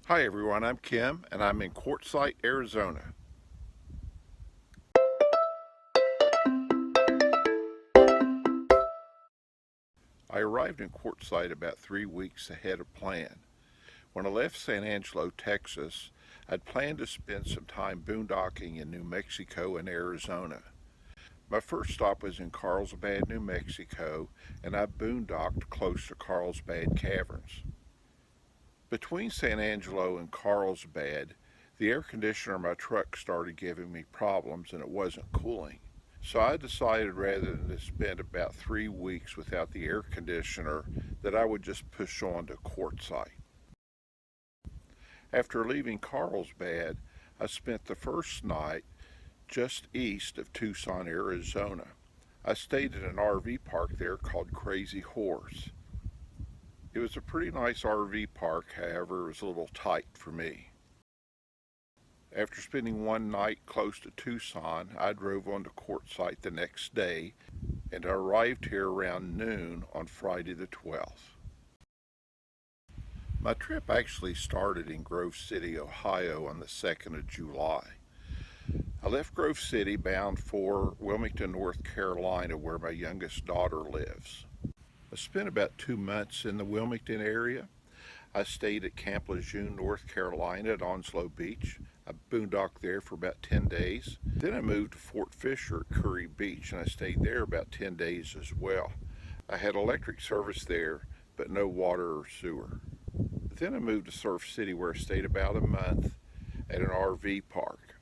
Hi everyone, I'm Kim and I'm in Quartzsite, Arizona. I arrived in Quartzsite about 3 weeks ahead of plan. When I left San Angelo, Texas, I'd planned to spend some time boondocking in New Mexico and Arizona. My first stop was in Carlsbad, New Mexico, and I boondocked close to Carlsbad Caverns. Between San Angelo and Carlsbad, the air conditioner in my truck started giving me problems and it wasn't cooling. So I decided rather than to spend about 3 weeks without the air conditioner that I would just push on to Quartzsite. After leaving Carlsbad, I spent the first night just east of Tucson, Arizona. I stayed at an RV park there called Crazy Horse. It was a pretty nice RV park, however, it was a little tight for me. After spending one night close to Tucson, I drove on to Quartzsite the next day, and I arrived here around noon on Friday the 12th. My trip actually started in Grove City, Ohio on the 2nd of July. I left Grove City bound for Wilmington, North Carolina, where my youngest daughter lives. I spent about 2 months in the Wilmington area. I stayed at Camp Lejeune, North Carolina at Onslow Beach. I boondocked there for about 10 days. Then I moved to Fort Fisher at Curry Beach and I stayed there about 10 days as well. I had electric service there, but no water or sewer. Then I moved to Surf City where I stayed about a month at an RV park.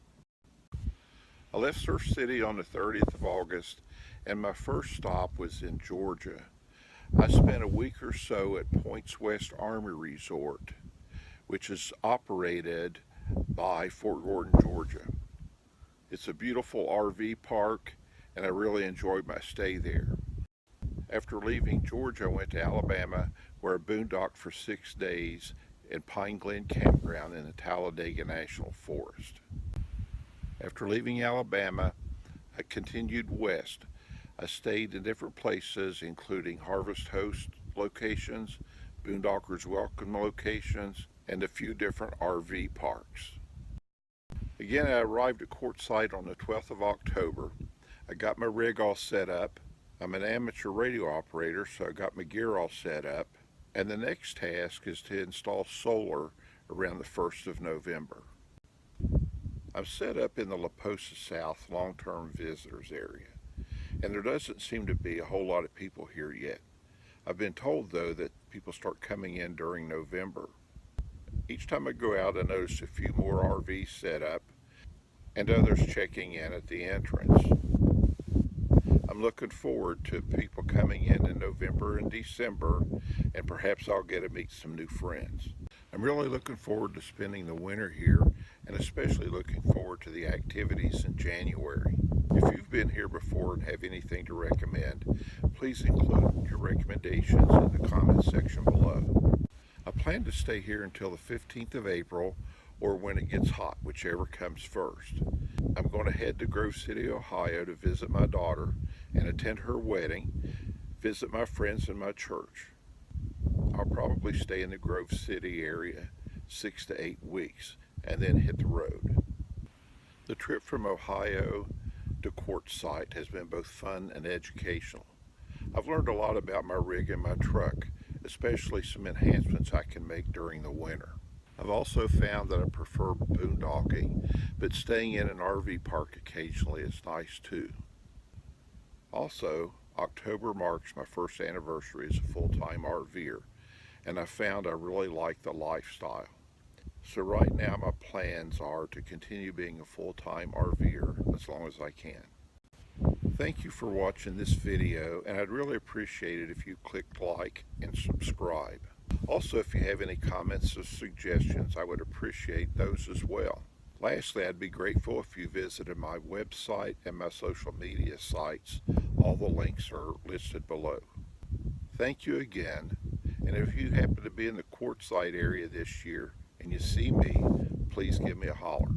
I left Surf City on the 30th of August and my first stop was in Georgia. I spent a week or so at Points West Army Resort, which is operated by Fort Gordon, Georgia. It's a beautiful RV park and I really enjoyed my stay there. After leaving Georgia, I went to Alabama where I boondocked for 6 days in Pine Glen Campground in the Talladega National Forest. After leaving Alabama, I continued west. I stayed in different places, including Harvest Host locations, Boondockers Welcome locations, and a few different RV parks. Again, I arrived at Quartzsite on the 12th of October. I got my rig all set up. I'm an amateur radio operator, so I got my gear all set up. And the next task is to install solar around the 1st of November. I'm set up in the La Posa South long-term visitors area. And there doesn't seem to be a whole lot of people here yet. I've been told, though, that people start coming in during November. Each time I go out, I notice a few more RVs set up and others checking in at the entrance. I'm looking forward to people coming in November and December, and perhaps I'll get to meet some new friends. I'm really looking forward to spending the winter here, and especially looking forward to the activities in January. If you've been here before and have anything to recommend, please include your recommendations in the comments section below. I plan to stay here until the 15th of April or when it gets hot, whichever comes first. I'm going to head to Grove City, Ohio to visit my daughter and attend her wedding, visit my friends in my church. I'll probably stay in the Grove City area 6 to 8 weeks and then hit the road. The trip from Ohio to Quartzsite has been both fun and educational. I've learned a lot about my rig and my truck, especially some enhancements I can make during the winter. I've also found that I prefer boondocking, but staying in an RV park occasionally is nice too. Also, October marks my first anniversary as a full-time RVer, and I found I really like the lifestyle. So right now my plans are to continue being a full-time RVer as long as I can. Thank you for watching this video, and I'd really appreciate it if you clicked like and subscribe. Also, if you have any comments or suggestions, I would appreciate those as well. Lastly, I'd be grateful if you visited my website and my social media sites. All the links are listed below. Thank you again, and if you happen to be in the Quartzsite area this year and you see me, please give me a holler.